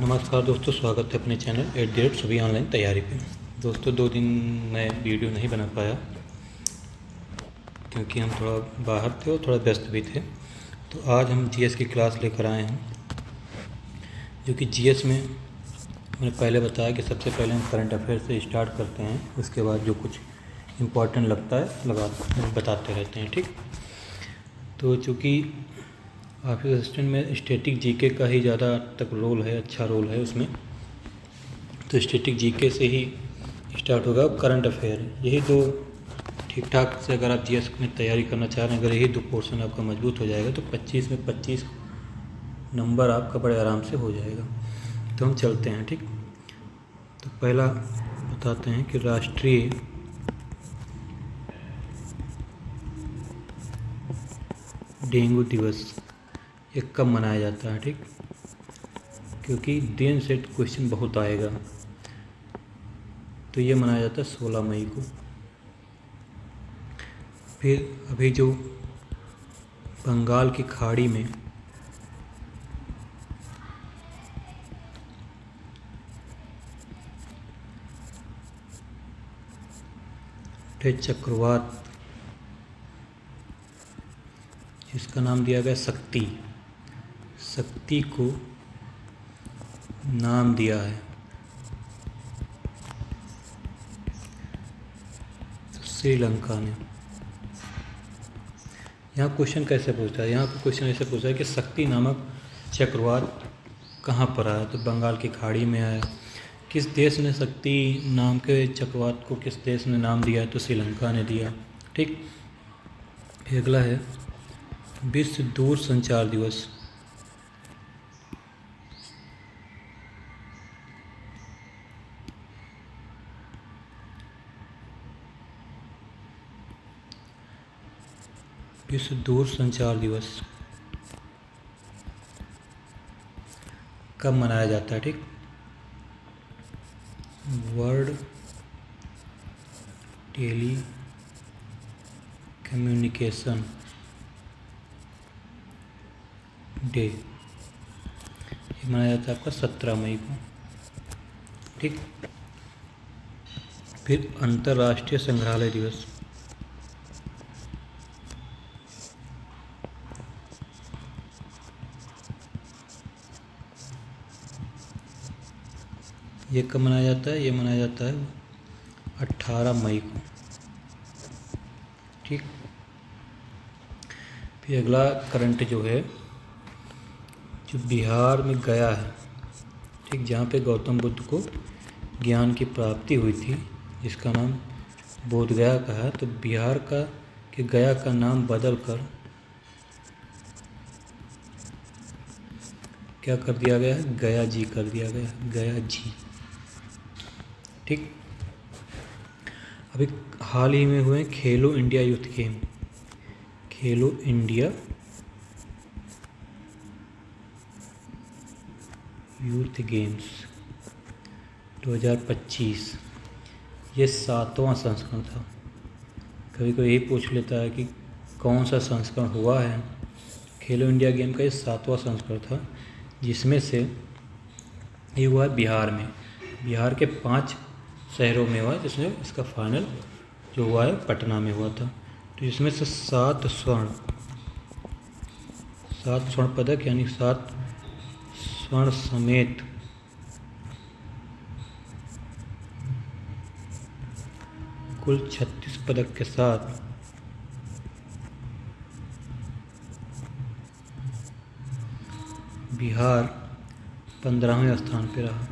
नमस्कार दोस्तों, स्वागत है अपने चैनल @ सभी ऑनलाइन तैयारी पे। दोस्तों 2 दिन मैं वीडियो नहीं बना पाया क्योंकि हम थोड़ा बाहर थे और थोड़ा व्यस्त भी थे। तो आज हम जीएस की क्लास लेकर आए हैं, जो कि जीएस में मैंने पहले बताया कि सबसे पहले हम करंट अफेयर से स्टार्ट करते हैं, उसके बाद जो कुछ इम्पोर्टेंट लगता है बताते रहते हैं। ठीक, तो चूँकि ऑफिस असिस्टेंट में स्टैटिक जीके का ही ज़्यादा तक रोल है, अच्छा रोल है उसमें, तो स्टैटिक जीके से ही स्टार्ट होगा। करंट अफेयर, यही दो ठीक ठाक से अगर आप जीएस में तैयारी करना चाह रहे हैं, अगर यही दो पोर्शन आपका मजबूत हो जाएगा तो 25 में 25 नंबर आपका बड़े आराम से हो जाएगा। तो हम चलते हैं। ठीक, तो पहला बताते हैं कि राष्ट्रीय डेंगू दिवस ये कब मनाया जाता है। ठीक, क्योंकि दिन सेट क्वेश्चन बहुत आएगा, तो ये मनाया जाता है 16 मई को। फिर अभी जो बंगाल की खाड़ी में चक्रवात, जिसका नाम दिया गया शक्ति को नाम दिया है तो श्रीलंका ने। यहाँ क्वेश्चन कैसे पूछता है, यहाँ पर क्वेश्चन ऐसे पूछा है कि शक्ति नामक चक्रवात कहाँ पर आया, तो बंगाल की खाड़ी में आया। किस देश ने शक्ति नाम के चक्रवात को किस देश ने नाम दिया है, तो श्रीलंका ने दिया। ठीक, फिर अगला है विश्व दूर संचार दिवस। विश्व दूर संचार दिवस कब मनाया जाता है। ठीक, वर्ल्ड टेली कम्युनिकेशन डे, ये मनाया जाता है आपका 17 मई को। ठीक, फिर अंतर्राष्ट्रीय संग्रहालय दिवस ये कब मनाया जाता है, ये मनाया जाता है 18 मई को। ठीक, फिर अगला करंट जो है, जो बिहार में गया है, ठीक, जहाँ पे गौतम बुद्ध को ज्ञान की प्राप्ति हुई थी, जिसका नाम बोध गया का है, तो बिहार का कि गया का नाम बदल कर क्या कर दिया गया है, गया जी कर दिया गया है, गया जी। ठीक, अभी हाल ही में हुए खेलो इंडिया यूथ गेम, खेलो इंडिया यूथ गेम्स 2025, ये 7वां संस्करण था। कभी कोई यही पूछ लेता है कि कौन सा संस्करण हुआ है। खेलो इंडिया गेम का ये 7वां संस्करण था, जिसमें से ये हुआ है बिहार में। बिहार के 5 शहरों में हुआ, जिसमें इसका फाइनल जो हुआ है पटना में हुआ था। तो इसमें से 7 स्वर्ण पदक, यानी 7 स्वर्ण समेत कुल 36 पदक के साथ बिहार 15वें स्थान पर रहा।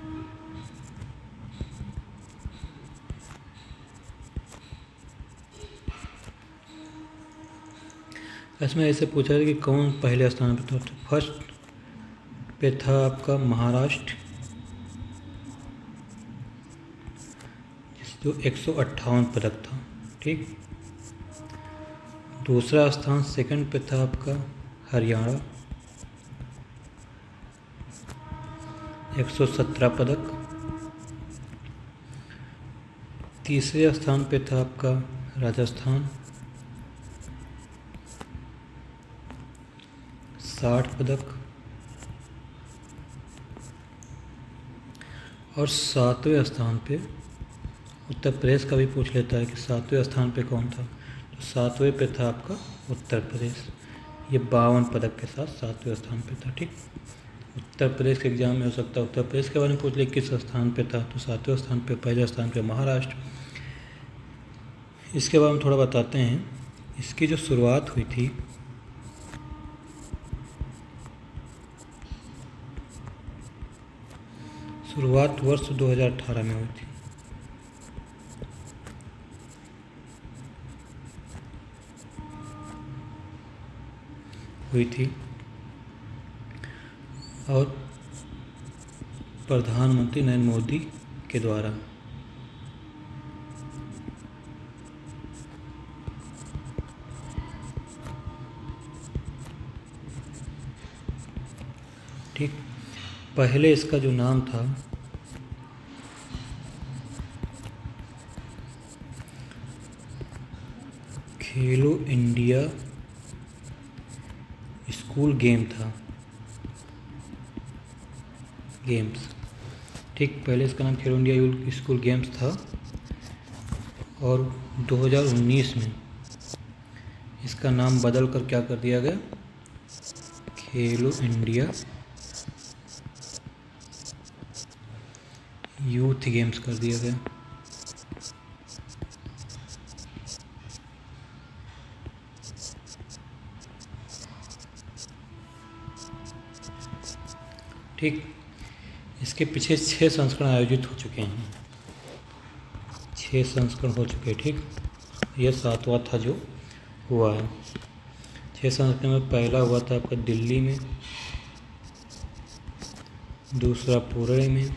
इसमें ऐसे पूछा है कि कौन पहले स्थान पर था। तो फर्स्ट पे था आपका महाराष्ट्र, जो 158 पदक था। ठीक, दूसरा स्थान सेकंड पे था आपका हरियाणा, 117 पदक। तीसरे स्थान पे था आपका राजस्थान, 60 पदक। और 7वें स्थान पे उत्तर प्रदेश का भी पूछ लेता है कि 7वें स्थान पे कौन था। तो 7वें पे था आपका उत्तर प्रदेश। ये 52 पदक के साथ 7वें स्थान पे था। ठीक, उत्तर प्रदेश के एग्जाम में हो सकता है उत्तर प्रदेश के बारे में पूछ ले किस स्थान पे था, तो 7वें स्थान पे। पहले स्थान पे महाराष्ट्र। इसके बारे में थोड़ा बताते हैं। इसकी जो शुरुआत हुई थी वर्ष 2018 में हुई थी और प्रधानमंत्री नरेंद्र मोदी के द्वारा। ठीक, पहले इसका जो नाम था खेलो इंडिया स्कूल गेम था, गेम्स। ठीक, पहले इसका नाम खेलो इंडिया स्कूल गेम्स था और 2019 में इसका नाम बदल कर क्या कर दिया गया, खेलो इंडिया यूथ गेम्स कर दिया गया। ठीक, इसके पीछे 6 संस्करण आयोजित हो चुके हैं, 6 संस्करण हो चुके हैं। ठीक, यह 7वां था जो हुआ है। 6 संस्करण में पहला हुआ था आपका दिल्ली में, दूसरा पुणे में,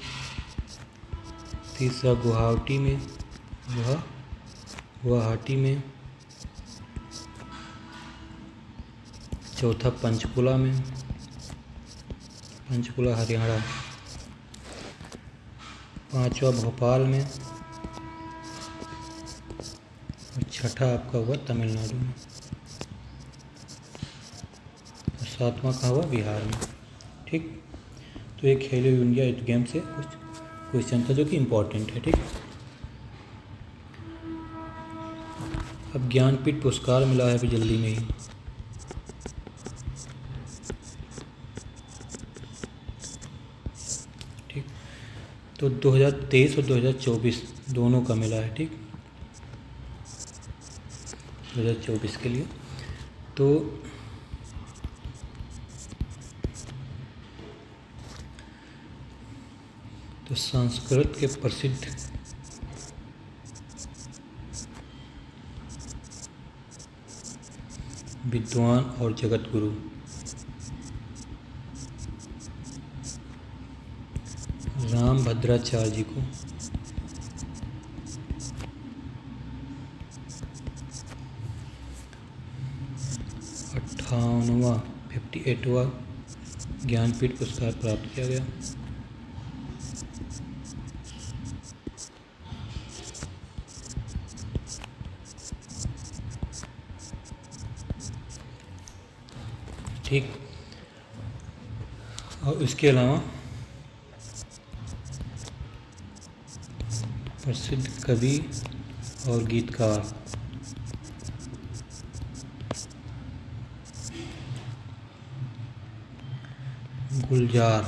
तीसरा गुवाहाटी में, गुवाहाटी में, चौथा पंचकुला में, पंचकुला हरियाणा, पांचवा भोपाल में और छठा आपका हुआ तमिलनाडु में और 7वां का हुआ बिहार में। ठीक, तो ये खेलो इंडिया यूथ गेम से कुछ क्वेश्चन था जो कि इम्पोर्टेंट है। ठीक, अब ज्ञानपीठ पुरस्कार मिला है अभी जल्दी में ही। ठीक, तो 2023 और 2024 दोनों का मिला है। ठीक, 2024 के लिए तो संस्कृत के प्रसिद्ध विद्वान और जगत गुरु रामभद्राचार्य जी को 58वां ज्ञानपीठ पुरस्कार प्राप्त किया गया। ठीक, और इसके अलावा प्रसिद्ध कवि और गीतकार गुलजार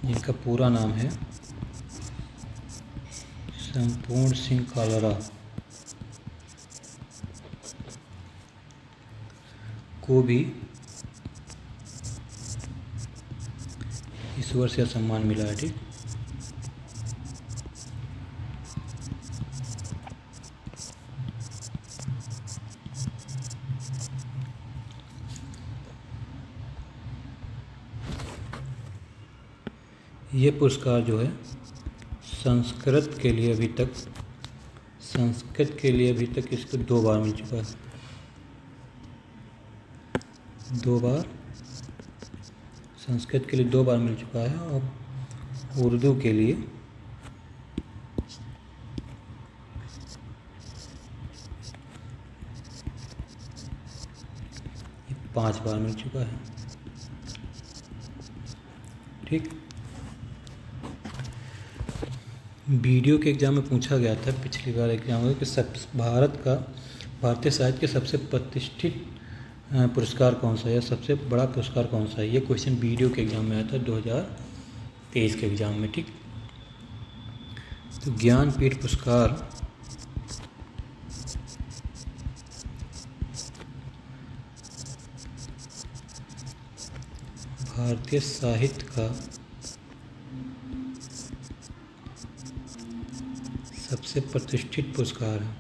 जिनका पूरा नाम है संपूर्ण सिंह कालरा को भी इस वर्ष यह सम्मान मिला है। ठीक, ये पुरस्कार जो है संस्कृत के लिए अभी तक इसको 2 बार मिल चुका है। 2 बार संस्कृत के लिए 2 बार मिल चुका है और उर्दू के लिए 5 बार मिल चुका है। ठीक, वीडियो के एग्ज़ाम में पूछा गया था पिछली बार एग्ज़ाम में कि भारतीय साहित्य के सबसे प्रतिष्ठित पुरस्कार कौन सा है या सबसे बड़ा पुरस्कार कौन सा है। ये क्वेश्चन वीडियो के एग्ज़ाम में आया था 2023 के एग्ज़ाम में। ठीक, तो ज्ञानपीठ पुरस्कार भारतीय साहित्य का सबसे प्रतिष्ठित पुरस्कार है।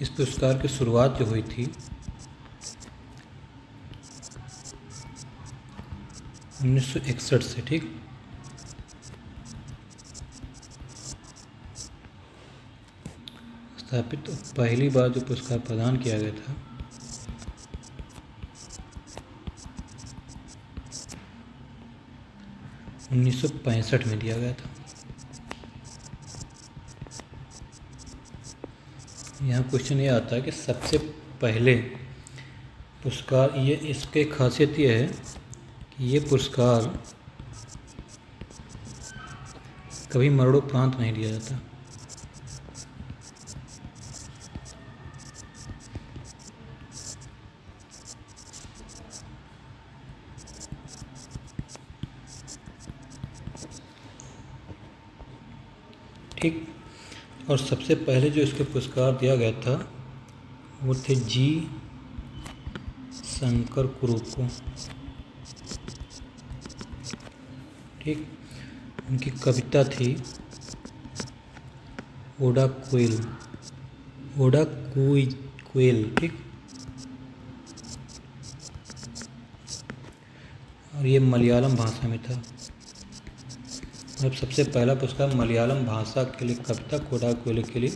इस पुरस्कार की शुरुआत जो हुई थी 1961 से। ठीक, स्थापित पहली बार जो पुरस्कार प्रदान किया गया था 1965 में दिया गया था। यहाँ क्वेश्चन ये आता है कि सबसे पहले पुरस्कार, ये इसके खासियत ये है कि ये पुरस्कार कभी मरणोपरांत नहीं दिया जाता। ठीक, और सबसे पहले जो इसके पुरस्कार दिया गया था वो थे जी शंकर कुरूप को। ठीक, उनकी कविता थी ओडा कुइल। ठीक, और ये मलयालम भाषा में था। मतलब सबसे पहला पुरस्कार मलयालम भाषा के लिए कविता कोडा कुइल के लिए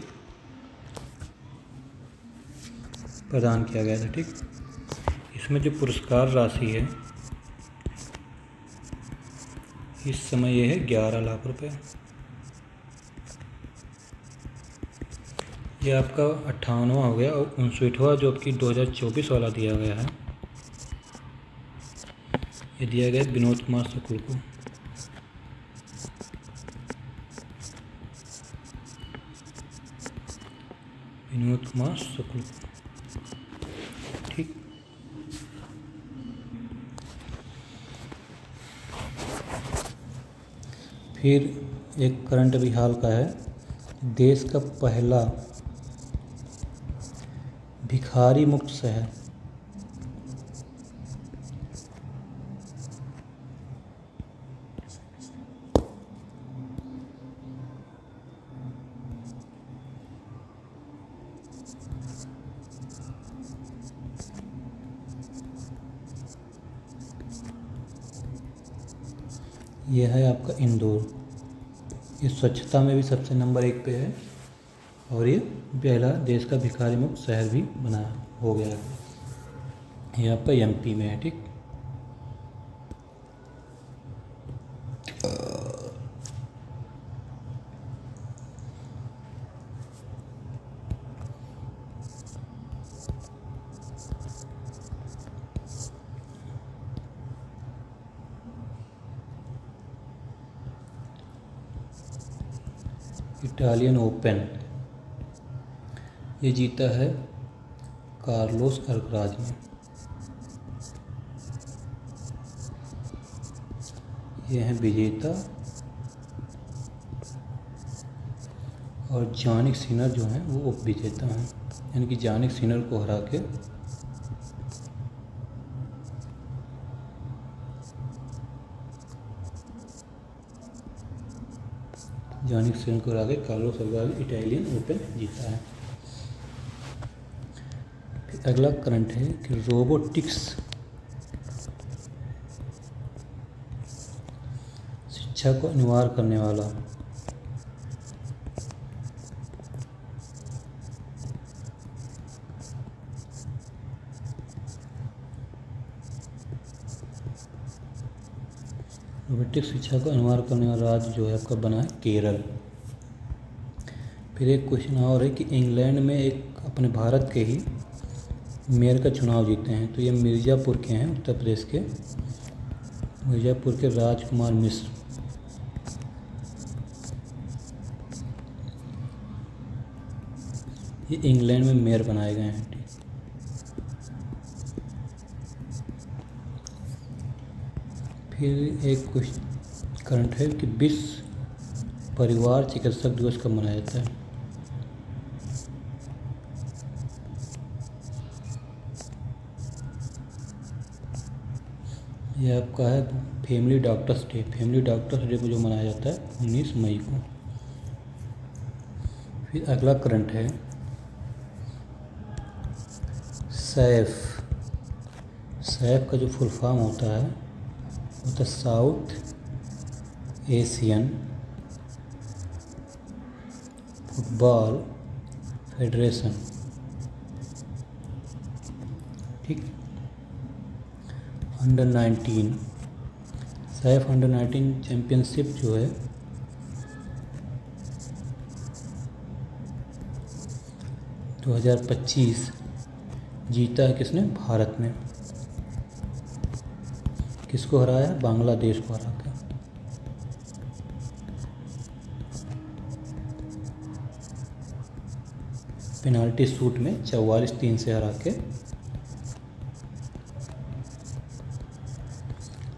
प्रदान किया गया था। ठीक, इसमें जो पुरस्कार राशि है इस समय ये है 11 लाख रुपए। ये आपका 58वां हो गया, और 59वां जो आपकी 2024 वाला दिया गया है ये दिया गया विनोद कुमार शुक्ल को। विनोद कुमार शुक्ल। ठीक, फिर एक करंट अभी हाल का है, देश का पहला भिखारी मुक्त शहर। यह है आपका इंदौर। ये स्वच्छता में भी सबसे नंबर 1 पे है, और ये पहला देश का भिखारी मुक्त शहर भी बना हो गया है। ये आपका एमपी में है। ठीक, इटालियन ओपन ये जीता है कार्लोस अल्कराज ने। ये हैं विजेता, और जानिक सिनर जो हैं वो उप विजेता हैं, यानी कि जानिक सिनर को हरा के कार्लोस अल्कराज ने इटालियन ओपन जीता है। फिर अगला करंट है कि रोबोटिक्स शिक्षा को अनिवार्य करने वाला रोबोटिक शिक्षा को अनिवार्य करने वाला राज्य जो है आपका बना है केरल। फिर एक क्वेश्चन और है कि इंग्लैंड में एक अपने भारत के ही मेयर का चुनाव जीते हैं, तो ये मिर्ज़ापुर के हैं, उत्तर प्रदेश के मिर्ज़ापुर के राजकुमार मिश्र। ये इंग्लैंड में मेयर बनाए गए हैं। ठीक, फिर एक क्वेश्चन करंट है कि विश्व परिवार चिकित्सक दिवस कब मनाया जाता है। ये आपका है family doctors day. Family doctors day को जो मनाया जाता है 19 मई को। फिर अगला करंट है सैफ। सैफ का जो फुल फॉर्म होता है वो होता है साउथ एशियन फुटबॉल फेडरेशन। ठीक, अंडर 19 सैफ अंडर 19 चैम्पियनशिप जो है 2025 जीता है किसने, भारत ने। किसको हराया, बांग्लादेश को हरा कर। पेनाल्टी शूट में 44-3 से हरा के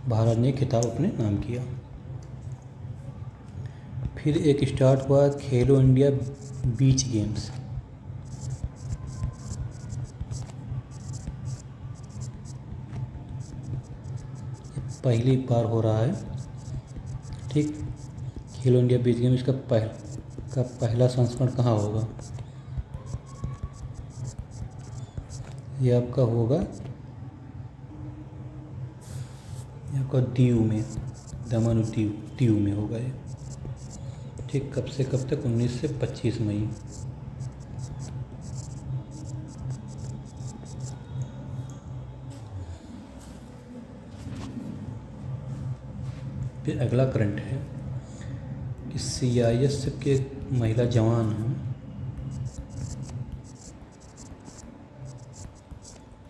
भारत ने खिताब अपने नाम किया। फिर एक स्टार्ट हुआ खेलो इंडिया बीच गेम्स। पहली बार हो रहा है। ठीक, खेलो इंडिया बीच गेम्स का पहला संस्करण कहाँ होगा, ये आपका होगा, ये आपका दीव में, दमन दीव में होगा ये। ठीक, कब से कब तक, 19 से 25 मई। फिर अगला करंट है कि CISF के महिला जवान हैं,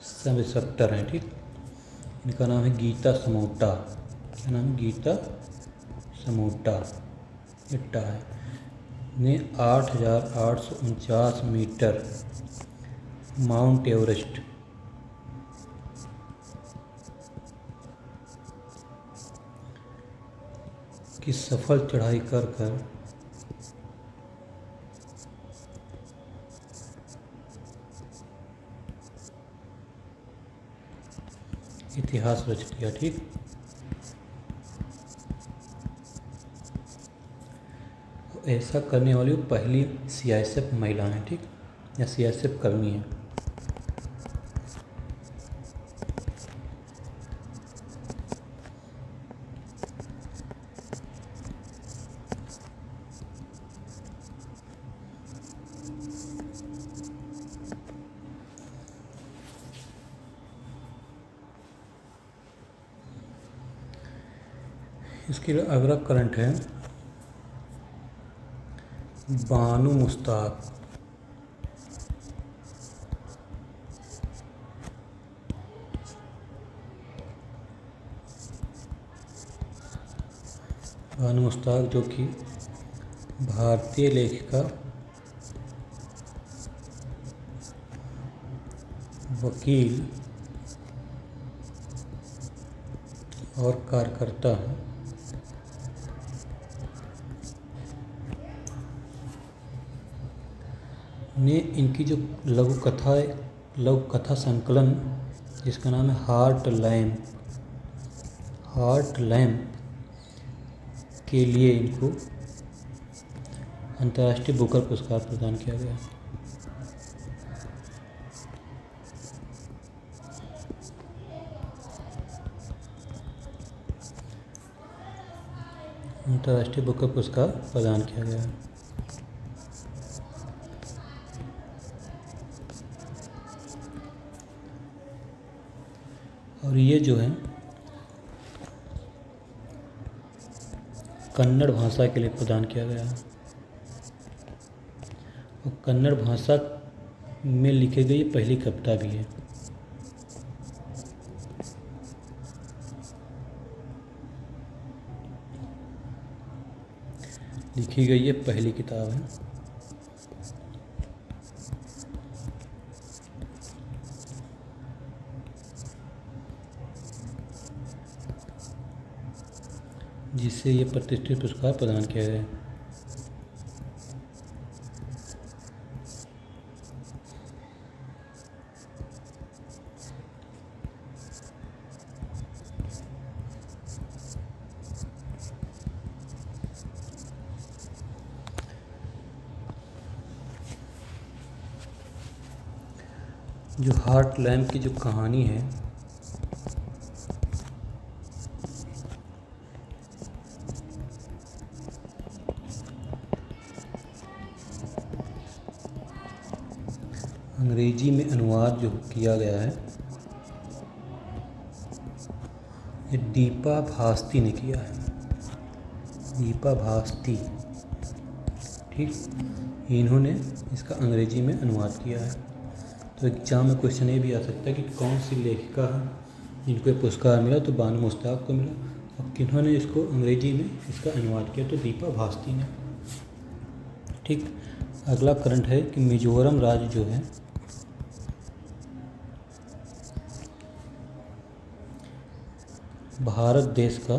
सब इंस्ट्रक्टर हैं। ठीक, इनका नाम है गीता समोटा। क्या नाम है, गीता समोटा। इट्टा है ने 8,849 मीटर माउंट एवरेस्ट की सफल चढ़ाई कर इतिहास रच दिया। ठीक, ऐसा करने वाली वो पहली CISF महिला है। ठीक, या CISF कर्मी है। इसके अगला करंट है बानू मुश्ताक। बानू मुश्ताक जो कि भारतीय लेखिका, वकील और कार्यकर्ता हैं। ने इनकी जो लघु कथा संकलन जिसका नाम है हार्ट लैम्प के लिए इनको अंतर्राष्ट्रीय बुकर पुरस्कार प्रदान किया गया। अंतर्राष्ट्रीय बुकर पुरस्कार प्रदान किया गया है। और ये जो है कन्नड़ भाषा के लिए प्रदान किया गया है और कन्नड़ भाषा में लिखी गई पहली कविता भी है। लिखी गई ये पहली किताब है। जिससे ये प्रतिष्ठित पुरस्कार प्रदान किया गया है। जो हार्ट लैम्प की जो कहानी है अंग्रेजी में अनुवाद जो किया गया है ये दीपा भास्ती ने किया है। दीपा भास्ती, ठीक, इन्होंने इसका अंग्रेजी में अनुवाद किया है। तो एग्जाम में क्वेश्चन ये भी आ सकता है कि कौन सी लेखिका है जिनको ये पुरस्कार मिला, तो बानो मुश्ताक को मिला, और किन्होंने इसको अंग्रेजी में इसका अनुवाद किया, तो दीपा भास्ती ने। ठीक, अगला करंट है कि मिजोरम राज्य जो है भारत देश का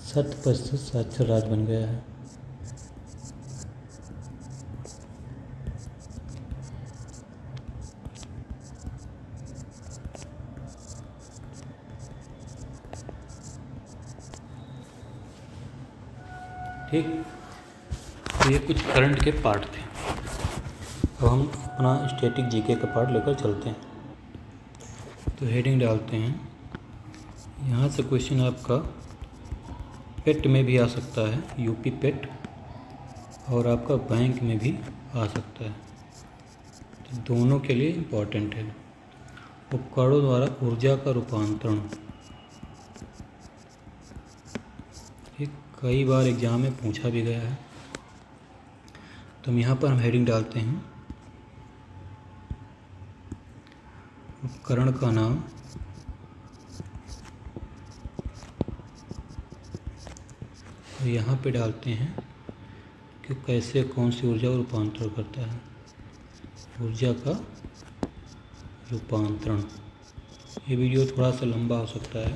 %% साक्षर राज्य बन गया है। ठीक, तो ये कुछ करंट के पार्ट थे। अब हम अपना स्टैटिक जीके का पार्ट लेकर चलते हैं। तो हेडिंग डालते हैं, यहाँ से क्वेश्चन आपका पेट में भी आ सकता है, यूपी पेट, और आपका बैंक में भी आ सकता है, तो दोनों के लिए इम्पोर्टेंट है। उपकरणों द्वारा ऊर्जा का रूपांतरण, ये कई बार एग्जाम में पूछा भी गया है। तो यहाँ पर हम हेडिंग डालते हैं, उपकरण का नाम, और यहाँ पे डालते हैं कि कैसे कौन सी ऊर्जा का रूपांतरण करता है। ऊर्जा का रूपांतरण। ये वीडियो थोड़ा सा लंबा हो सकता है,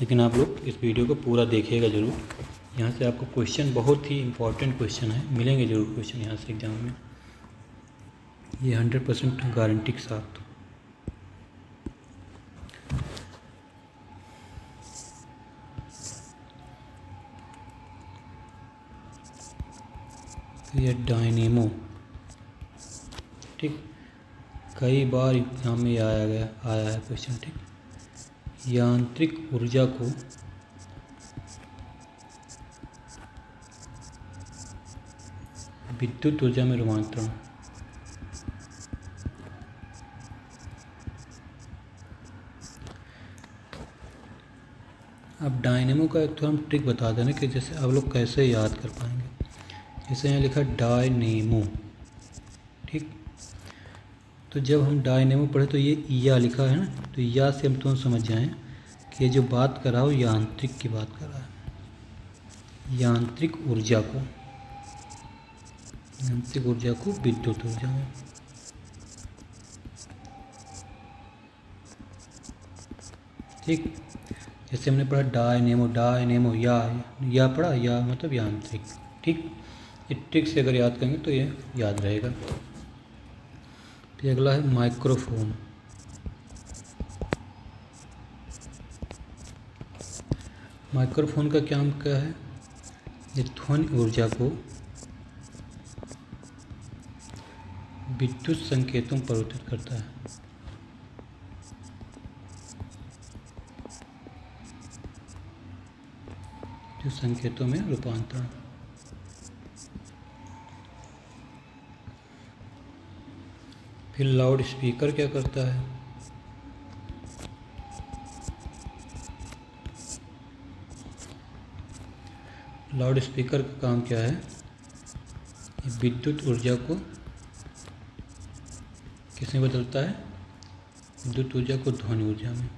लेकिन आप लोग इस वीडियो को पूरा देखिएगा ज़रूर। यहाँ से आपको क्वेश्चन, बहुत ही इम्पोर्टेंट क्वेश्चन है, मिलेंगे ज़रूर क्वेश्चन यहाँ से एग्जाम में, ये 100% गारंटी के साथ। तो ये डायनेमो, ठीक, कई बार एग्जाम में आया है क्वेश्चन। ठीक, यांत्रिक ऊर्जा को विद्युत ऊर्जा में रूपांतरण। अब डायनेमो का एक तो हम ट्रिक बता देना कि जैसे आप लोग कैसे याद कर पाएंगे। जैसे यहाँ लिखा डायनेमो, ठीक, तो जब हम डायनेमो पढ़े तो ये या लिखा है ना, तो या से हम तुम समझ जाएं कि ये जो बात कर रहा हो यांत्रिक की बात कर रहा है, यांत्रिक ऊर्जा को विद्युत ऊर्जा में। ठीक, जैसे हमने पढ़ा डायनेमो या पढ़ा, या मतलब यांत्रिक। ठीक, ये ट्रिक से अगर याद करेंगे तो ये याद रहेगा। फिर अगला है माइक्रोफोन। माइक्रोफोन का काम क्या है? ये ध्वनि ऊर्जा को विद्युत संकेतों में परिवर्तित करता है। जो संकेतों में रूपांतरण। फिर लाउड स्पीकर क्या करता है? लाउड स्पीकर का काम क्या है? ये विद्युत ऊर्जा को किसमें बदलता है? विद्युत ऊर्जा को ध्वनि ऊर्जा में।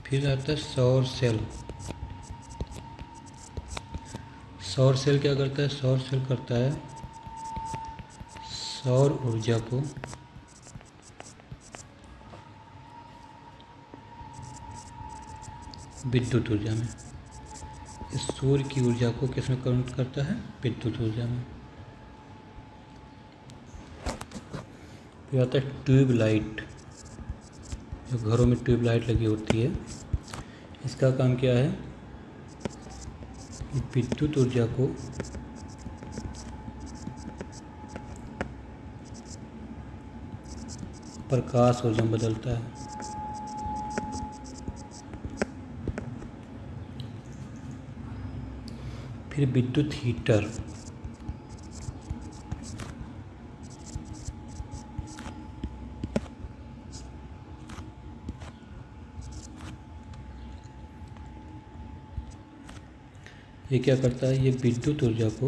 फिर आता है सौर सेल। सौर सेल क्या करता है? सौर सेल करता है सौर ऊर्जा को विद्युत ऊर्जा में। इस सूर्य की ऊर्जा को किसमें कन्वर्ट करता है? विद्युत ऊर्जा में। फिर आता है ट्यूब लाइट। जो घरों में ट्यूब लाइट लगी होती है, इसका काम क्या है? विद्युत ऊर्जा को प्रकाश ऊर्जा में बदलता है। फिर विद्युत हीटर। ये क्या करता है? ये विद्युत ऊर्जा को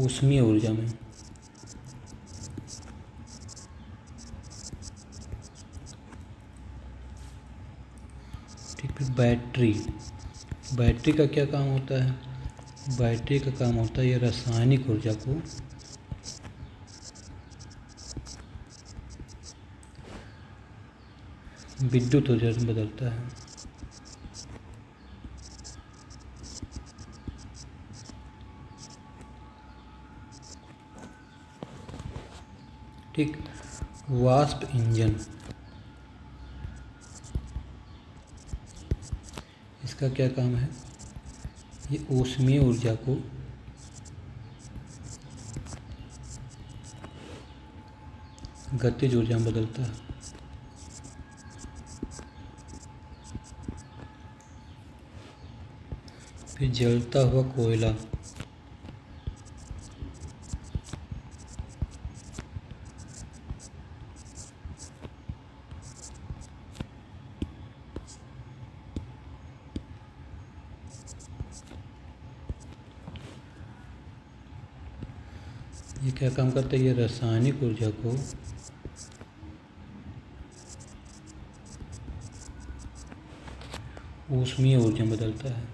ऊष्मीय ऊर्जा में। ठीक। फिर बैटरी। बैटरी का क्या काम होता है? बैटरी का काम होता है ये रासायनिक ऊर्जा को विद्युत ऊर्जा में बदलता है। ठीक। वाष्प इंजन। इसका क्या काम है? ये ऊष्मीय ऊर्जा को गतिज ऊर्जा में बदलता है। फिर जलता हुआ कोयला। ये क्या काम करता है? ये रासायनिक ऊर्जा को ऊष्मीय ऊर्जा में बदलता है।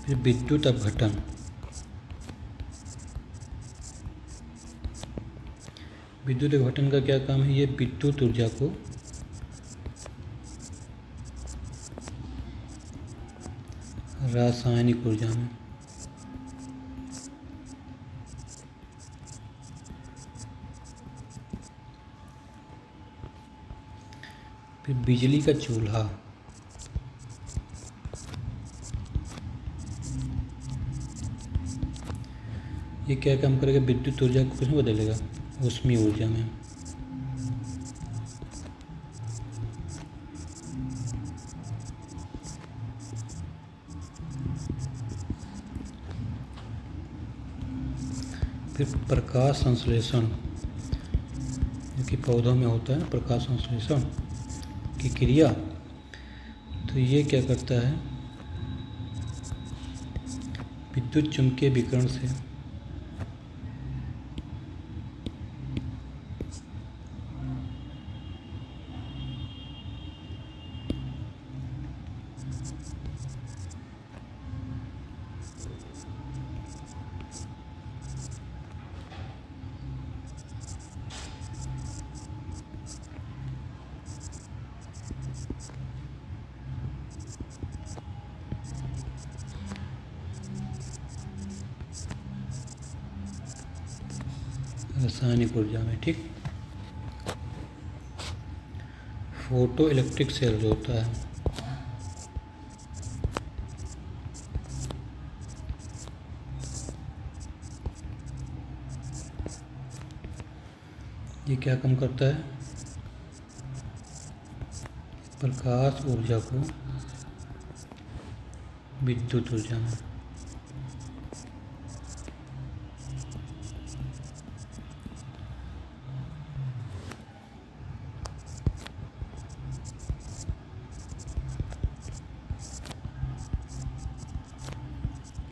फिर विद्युत अपघटन। विद्युत अपघटन का क्या काम है? ये विद्युत ऊर्जा को रासायनिक ऊर्जा में। फिर बिजली का चूल्हा। ये क्या काम करेगा? विद्युत ऊर्जा को किसमें बदलेगा? ऊष्मीय ऊर्जा में। फिर प्रकाश संश्लेषण, जो कि पौधों में होता है, प्रकाश संश्लेषण की क्रिया। तो ये क्या करता है? विद्युत चुम्बकीय विकिरण से रासायनिक ऊर्जा में। ठीक। फोटो इलेक्ट्रिक सेल जो होता है, ये क्या कम करता है? प्रकाश ऊर्जा को विद्युत ऊर्जा में।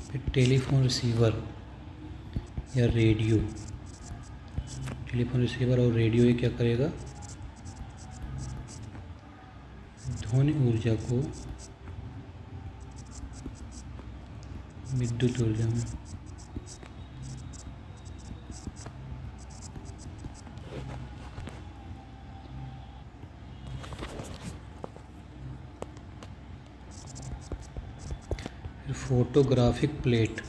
फिर टेलीफोन रिसीवर या रेडियो, टेलीफोन रिसीवर और रेडियो ये क्या करेगा? ध्वनि ऊर्जा को विद्युत ऊर्जा में। फिर फोटोग्राफिक प्लेट,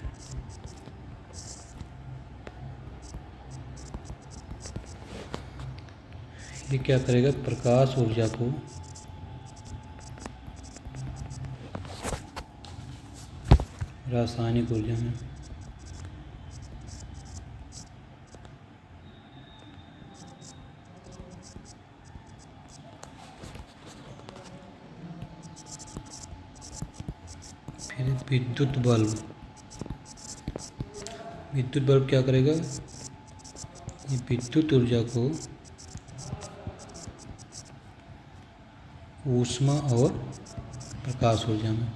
ये क्या करेगा? प्रकाश ऊर्जा को रासायनिक ऊर्जा में। फिर विद्युत बल्ब, विद्युत बल्ब क्या करेगा? ये विद्युत ऊर्जा को ऊष्मा और प्रकाश ऊर्जा में।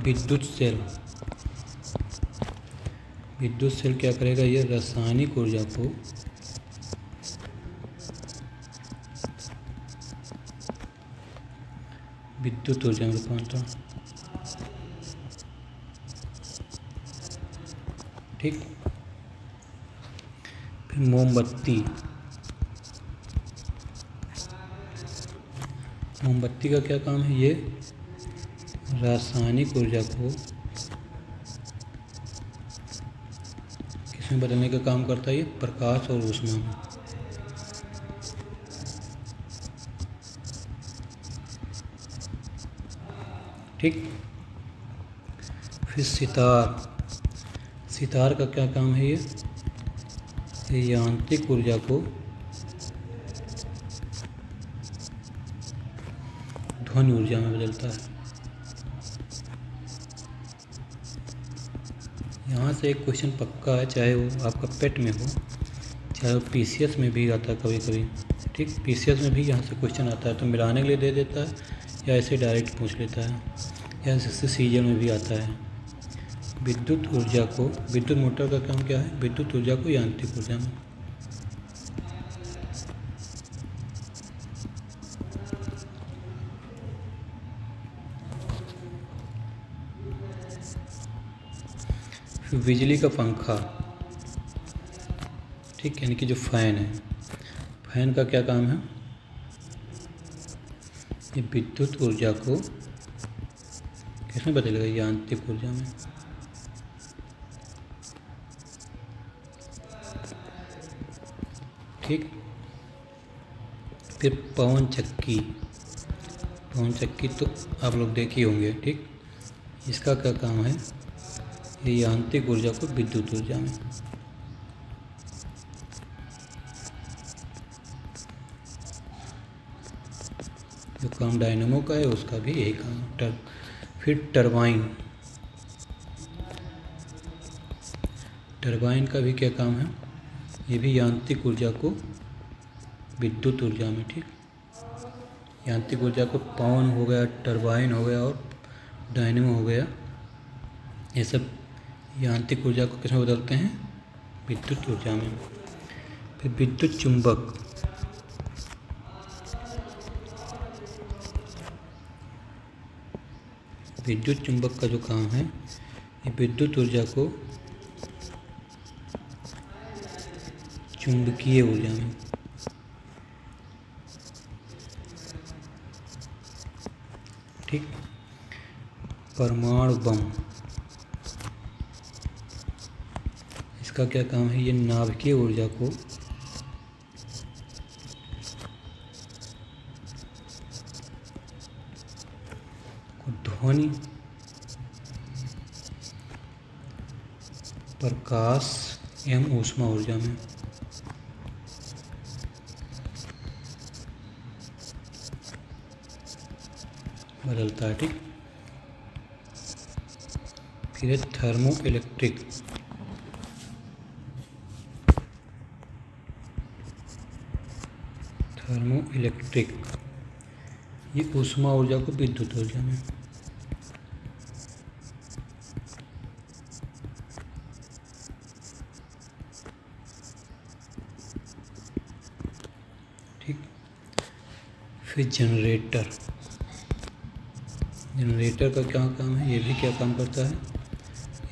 विद्युत सेल, विद्युत सेल क्या करेगा? ये रासायनिक ऊर्जा को विद्युत ऊर्जा में रूपांतरण। ठीक। फिर मोमबत्ती, मोमबत्ती का क्या काम है? ये रासायनिक ऊर्जा को किसमें बदलने का काम करता है? ये प्रकाश और ऊष्मा में। ठीक। फिर सितार, सितार का क्या काम है? ये यांत्रिक ऊर्जा को ध्वनि ऊर्जा में बदलता है। यहाँ से एक क्वेश्चन पक्का है, चाहे वो आपका पेट में हो, चाहे वो पीसीएस में भी आता है कभी कभी। ठीक, पीसीएस में भी यहाँ से क्वेश्चन आता है तो मिलाने के लिए दे देता है, या ऐसे डायरेक्ट पूछ लेता है, या जैसे सीजन में भी आता है। विद्युत ऊर्जा को, विद्युत मोटर का काम क्या है? विद्युत ऊर्जा को यांत्रिक ऊर्जा में। फिर बिजली का पंखा, ठीक, यानी कि जो फैन है, फैन का क्या काम है? ये विद्युत ऊर्जा को किसमें बदलेगा? यांत्रिक ऊर्जा में। ठीक। फिर पवन चक्की, पवन चक्की तो आप लोग देखे होंगे। ठीक, इसका क्या काम है? ये यांत्रिक ऊर्जा को विद्युत ऊर्जा में। जो काम डायनेमो का है उसका भी यही काम है। फिर टरबाइन, टरबाइन का भी क्या काम है? ये भी यांत्रिक ऊर्जा को विद्युत ऊर्जा में। ठीक, यांत्रिक ऊर्जा को पवन हो गया, टरबाइन हो गया और डायनेमो हो गया, ये सब यांत्रिक ऊर्जा को किसमें बदलते हैं? विद्युत ऊर्जा में। फिर विद्युत चुंबक, विद्युत चुंबक का जो काम है, ये विद्युत ऊर्जा को चुंबकीय ऊर्जा में। ठीक। परमाणु बम, इसका क्या काम है? ये नाभिकीय ऊर्जा को ध्वनि, प्रकाश एवं ऊष्मा ऊर्जा में। बदलता है, ठीक। फिर है थर्मो इलेक्ट्रिक। थर्मो इलेक्ट्रिक ये ऊष्मा ऊर्जा को विद्युत ऊर्जा में। ठीक। फिर जनरेटर। जनरेटर का क्या काम है, ये भी क्या काम करता है,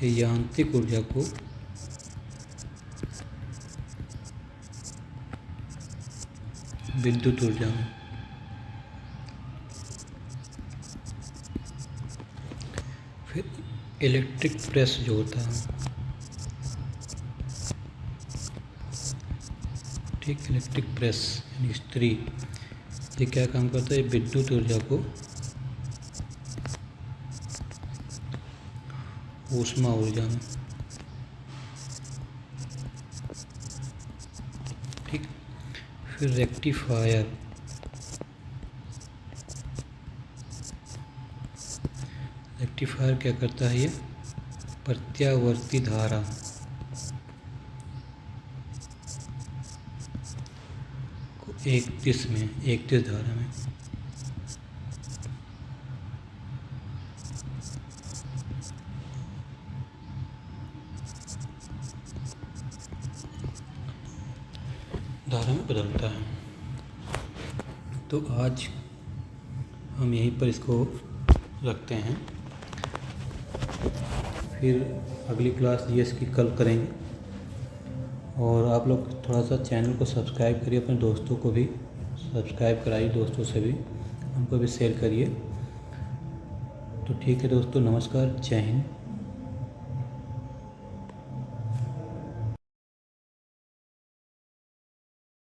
ये यांत्रिक ऊर्जा को विद्युत ऊर्जा में। फिर इलेक्ट्रिक प्रेस जो होता है, ठीक, इलेक्ट्रिक प्रेस यानी इस्त्री, ये क्या काम करता है, विद्युत ऊर्जा को ऊष्मा ऊर्जा में। ठीक। फिर रेक्टिफायर। रेक्टिफायर क्या करता है, ये प्रत्यावर्ती धारा को एक दिश धारा में। धारा में बदलता है। तो आज हम यहीं पर इसको रखते हैं, फिर अगली क्लास जीएस की कल करेंगे। और आप लोग थोड़ा सा चैनल को सब्सक्राइब करिए, अपने दोस्तों को भी सब्सक्राइब कराइए, दोस्तों से भी उनको भी शेयर करिए। तो ठीक है दोस्तों, नमस्कार, जय हिंद।